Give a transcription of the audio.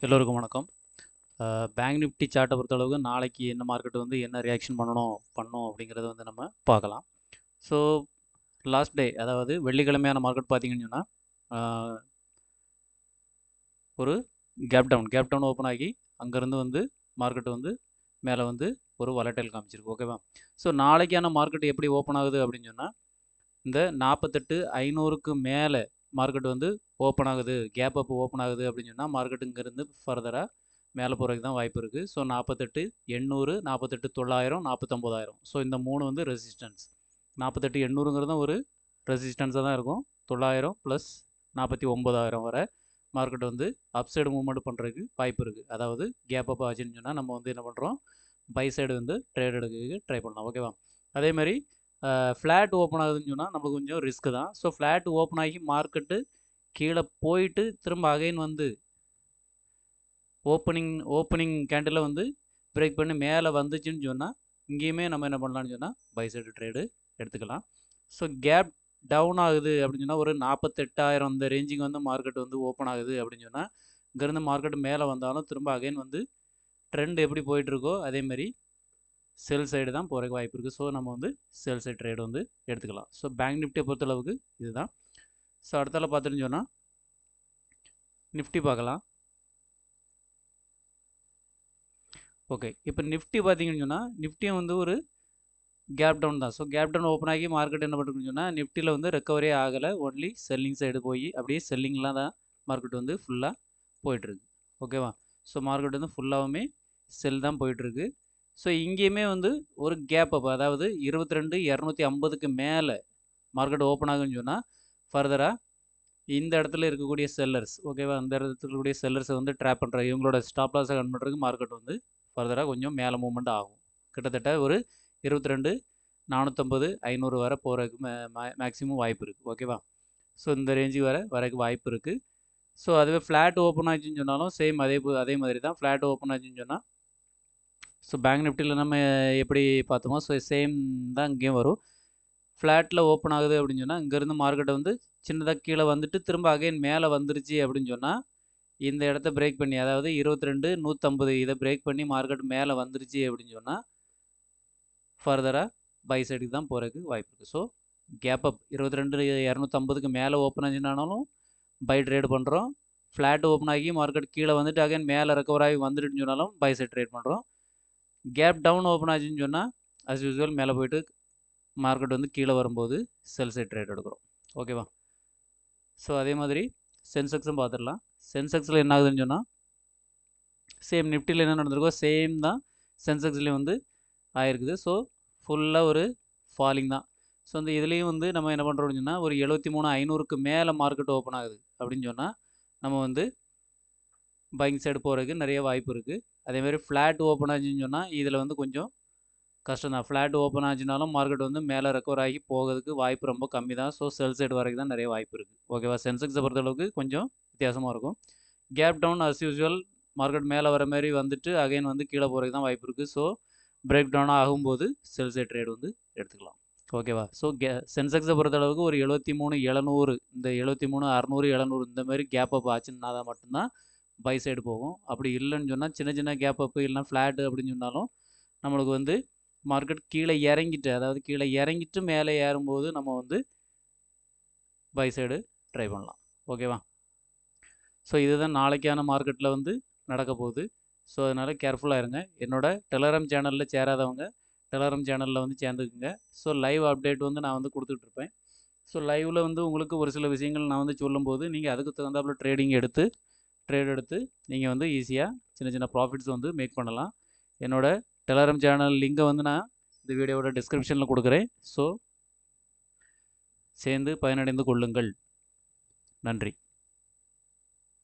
எல்லோருக்கும் வணக்கம். Bank Nifty சார்ட்டை பொறுத்தளவுக்கு நாளைக்கு என்ன மார்க்கெட் வந்து என்ன ரியாக்ஷன் பண்ணோம் அப்படிங்கிறத வந்து நம்ம பார்க்கலாம். ஸோ லாஸ்ட் டே அதாவது வெள்ளிக்கிழமையான மார்க்கெட் பார்த்தீங்கன்னு சொன்னால் ஒரு கேப் டவுன் ஓப்பன் ஆகி அங்கேருந்து வந்து மார்க்கெட் வந்து மேலே வந்து ஒரு வலட்டைல் காமிச்சிருக்கு. ஓகேவா? ஸோ நாளைக்கான மார்க்கெட் எப்படி ஓப்பன் ஆகுது அப்படின்னு சொன்னால் இந்த 48,500க்கு மேலே மார்க்கெட் வந்து ஓப்பன் ஆகுது, கேப் அப் ஓப்பன் ஆகுது அப்படின்னு சொன்னால் மார்க்கெட் இங்கேருந்து ஃபர்தராக மேலே போகிறதுக்கு தான் வாய்ப்பு இருக்குது. ஸோ 48,800, 48,900, 49,000. ஸோ இந்த மூணு வந்து ரெசிஸ்டன்ஸ். 48,800ங்கிறதும் ஒரு ரெசிஸ்டன்ஸாக தான் இருக்கும். 900 ப்ளஸ் 49,000 வரை மார்க்கெட் வந்து அப்சைடு மூவ்மெண்ட் பண்ணுறதுக்கு வாய்ப்பு இருக்குது. அதாவது கேப் அப் ஆச்சுன்னு சொன்னால் நம்ம வந்து என்ன பண்ணுறோம், பை சைடு வந்து ட்ரேட் எடுக்கிறதுக்கு ட்ரை பண்ணலாம். ஓகேவா? அதே மாதிரி ஃப்ளாட் ஓப்பன் ஆகுதுன்னு சொன்னால் நம்மளுக்கு கொஞ்சம் ரிஸ்க்கு தான். ஸோ ஃப்ளாட் ஓப்பன் ஆகி மார்க்கெட்டு கீழே போயிட்டு திரும்ப அகைன் வந்து ஓப்பனிங் கேண்டில் வந்து பிரேக் பண்ணி மேலே வந்துச்சுன்னு சொன்னால் இங்கேயுமே நம்ம என்ன பண்ணலாம்னு சொன்னால் பை சைடு ட்ரேடு எடுத்துக்கலாம். ஸோ கேப் டவுன் ஆகுது அப்படின்னு சொன்னால் ஒரு 48,000 இந்த ரேஞ்சுக்கு வந்து மார்க்கெட் வந்து ஓப்பன் ஆகுது அப்படின்னு சொன்னால் இங்கேருந்து மார்க்கெட் மேலே வந்தாலும் திரும்ப அகைன் வந்து ட்ரெண்ட் எப்படி போயிட்டுருக்கோ அதேமாதிரி செல் சைடு தான் போகிறதுக்கு வாய்ப்பு இருக்குது. ஸோ நம்ம வந்து செல் சைடு ட்ரேடு வந்து எடுத்துக்கலாம். ஸோ பேங்க் நிஃப்டியை பொறுத்தளவுக்கு இதுதான். ஸோ அடுத்தால பார்த்துன்னு சொன்னால் நிஃப்டி பார்க்கலாம். ஓகே, இப்போ நிஃப்டி பார்த்தீங்கன்னு சொன்னால் நிஃப்டியும் வந்து ஒரு கேப் டவுன் தான். ஸோ கேப் டவுன் ஓப்பன் ஆகி மார்க்கெட் என்ன பண்ணுறதுன்னு சொன்னால் நிஃப்டியில் வந்து ரெக்கவரே ஆகலை, ஒன்லி செல்லிங் சைடு போய் அப்படியே செல்லிங்லாம் தான் மார்க்கெட் வந்து ஃபுல்லாக போயிட்டுருக்கு. ஓகேவா? ஸோ மார்க்கெட் வந்து ஃபுல்லாகவுமே செல் தான் போயிட்டுருக்கு. ஸோ இங்கேயுமே வந்து ஒரு கேப் அப், அதாவது 22,250க்கு மேலே மார்க்கெட் ஓப்பன் ஆகுன்னு சொன்னால் ஃபர்தராக இந்த இடத்துல இருக்கக்கூடிய செல்லர்ஸ், ஓகேவா, அந்த இடத்துல இருக்கக்கூடிய செல்லர்ஸை வந்து ட்ராப் பண்ணுற இவங்களோட ஸ்டாப் லாஸை கன் பண்ணுறதுக்கு மார்க்கெட் வந்து ஃபர்தராக கொஞ்சம் மேலே மூவ்மெண்ட் ஆகும். கிட்டத்தட்ட ஒரு 22,450, 500 வரை போகிறதுக்கு மேக்ஸிமம் வாய்ப்பு இருக்குது. ஓகேவா? ஸோ இந்த ரேஞ்சுக்கு வரக்கு வாய்ப்பு இருக்குது. ஸோ அதுவே ஃப்ளாட் ஓப்பன் ஆச்சுன்னு சொன்னாலும் சேம் அதே மாதிரி தான். ஃப்ளாட் ஓப்பன் ஆச்சுன்னு சொன்னால் ஸோ பேங்க் நிஃப்டியில் நம்ம எப்படி பார்த்தோமோ ஸோ சேம் தான் இங்கேயும் வரும். ஃப்ளாட்டில் ஓப்பன் ஆகுது அப்படின்னு சொன்னால் இங்கேருந்து மார்க்கெட்டை வந்து சின்னதாக கீழே வந்துட்டு திரும்ப அகைன் மேலே வந்துருச்சு அப்படின்னு சொன்னால் இந்த இடத்த பிரேக் பண்ணி, அதாவது 22,150 இதை பிரேக் பண்ணி மார்க்கெட் மேலே வந்துருச்சு அப்படின்னு சொன்னால் ஃபர்தராக பை சைடுக்கு தான் போகிறதுக்கு வாய்ப்பு இருக்குது. ஸோ கேப் அப் 22,250க்கு மேலே ஓப்பன் ஆச்சுனாலும் பை ட்ரேட் பண்ணுறோம். ஃப்ளாட் ஓப்பன் ஆகி மார்க்கெட் கீழே வந்துட்டு அகைன் மேலே ரெக்கவர் ஆகி வந்துட்டுன்னு சொன்னாலும் பை சைட் ட்ரேட் பண்ணுறோம். கேப் டவுன் ஓப்பன் ஆச்சுன்னு சொன்னால் அஸ் யூஸ்வல் மேலே போயிட்டு மார்க்கெட் வந்து கீழே வரும்போது செல் சைட் ட்ரேட் எடுக்கிறோம். ஓகேவா? ஸோ அதே மாதிரி சென்செக்ஸும் பார்த்துடலாம். சென்செக்ஸில் என்ன ஆகுதுன்னு சொன்னால் சேம் நிஃப்டியில் என்ன நடந்திருக்கோ சேம் தான் சென்செக்ஸ்லேயும் வந்து ஆயிருக்குது. ஸோ ஃபுல்லாக ஒரு ஃபாலிங் தான். ஸோ இந்த இதுலேயும் வந்து நம்ம என்ன பண்ணுறோம்னு சொன்னால் ஒரு 73,500க்கு மேலே மார்க்கெட் ஓப்பன் ஆகுது அப்படின்னு சொன்னால் நம்ம வந்து பையிங் சைடு போகிறதுக்கு நிறைய வாய்ப்பு இருக்குது. அதேமாதிரி ஃப்ளாட் ஓப்பன் ஆச்சுன்னு சொன்னால் இதில் வந்து கொஞ்சம் கஷ்டம் தான். ஃப்ளாட் ஓப்பன் ஆச்சுனாலும் மார்க்கெட் வந்து மேலே ரெக்கவர் ஆகி போகிறதுக்கு வாய்ப்பு ரொம்ப கம்மி தான். ஸோ செல் சைடு வரைக்கும் தான் நிறைய வாய்ப்பு இருக்குது. ஓகேவா? சென்செக்ஸை பொறுத்தளவுக்கு கொஞ்சம் வித்தியாசமாக இருக்கும். Cape Town as usual market மேலே வர மாதிரி வந்துட்டு அகைன் வந்து கீழே போகிறதுக்கு தான் வாய்ப்பு இருக்குது. ஸோ பிரேக் டவுன் ஆகும்போது செல் சைட் ட்ரேட் வந்து எடுத்துக்கலாம். ஓகேவா? ஸோ சென்செக்ஸை பொறுத்தளவுக்கு ஒரு 73,700, இந்த 73,600, 700 இந்த மாதிரி கேப் அப் ஆச்சுன்னா தான் மட்டும்தான் பை சைடு போகும். அப்படி இல்லைன்னு சொன்னால் சின்ன சின்ன கேப் அப்பு இல்லைனா ஃப்ளாட்டு அப்படின்னு சொன்னாலும் நம்மளுக்கு வந்து மார்க்கெட் கீழே இறங்கிட்டு, அதாவது கீழே இறங்கிட்டு மேலே ஏறும்போது நம்ம வந்து பை சைடு ட்ரை பண்ணலாம். ஓகேவா? ஸோ இதுதான் நாளைக்கான மார்க்கெட்டில் வந்து நடக்க போகுது. ஸோ அதனால் கேர்ஃபுல்லாக இருங்க. என்னோட டெலகிராம் சேனலில் சேராதவங்க டெலகிராம் சேனலில் வந்து சேர்ந்துக்குங்க. ஸோ லைவ் அப்டேட் வந்து நான் வந்து கொடுத்துட்ருப்பேன். ஸோ லைவில் வந்து உங்களுக்கு ஒரு சில விஷயங்கள் நான் வந்து சொல்லும்போது நீங்கள் அதுக்கு தகுந்தாப்புல ட்ரேட் எடுத்து நீங்கள் வந்து ஈஸியாக சின்ன சின்ன ப்ராஃபிட்ஸ் வந்து மேக் பண்ணலாம். என்னோட டெலகிராம் சேனல் லிங்கை வந்து நான் இந்த வீடியோவோட டிஸ்கிரிப்ஷனில் கொடுக்குறேன். ஸோ சேர்ந்து பயனடைந்து கொள்ளுங்கள். நன்றி.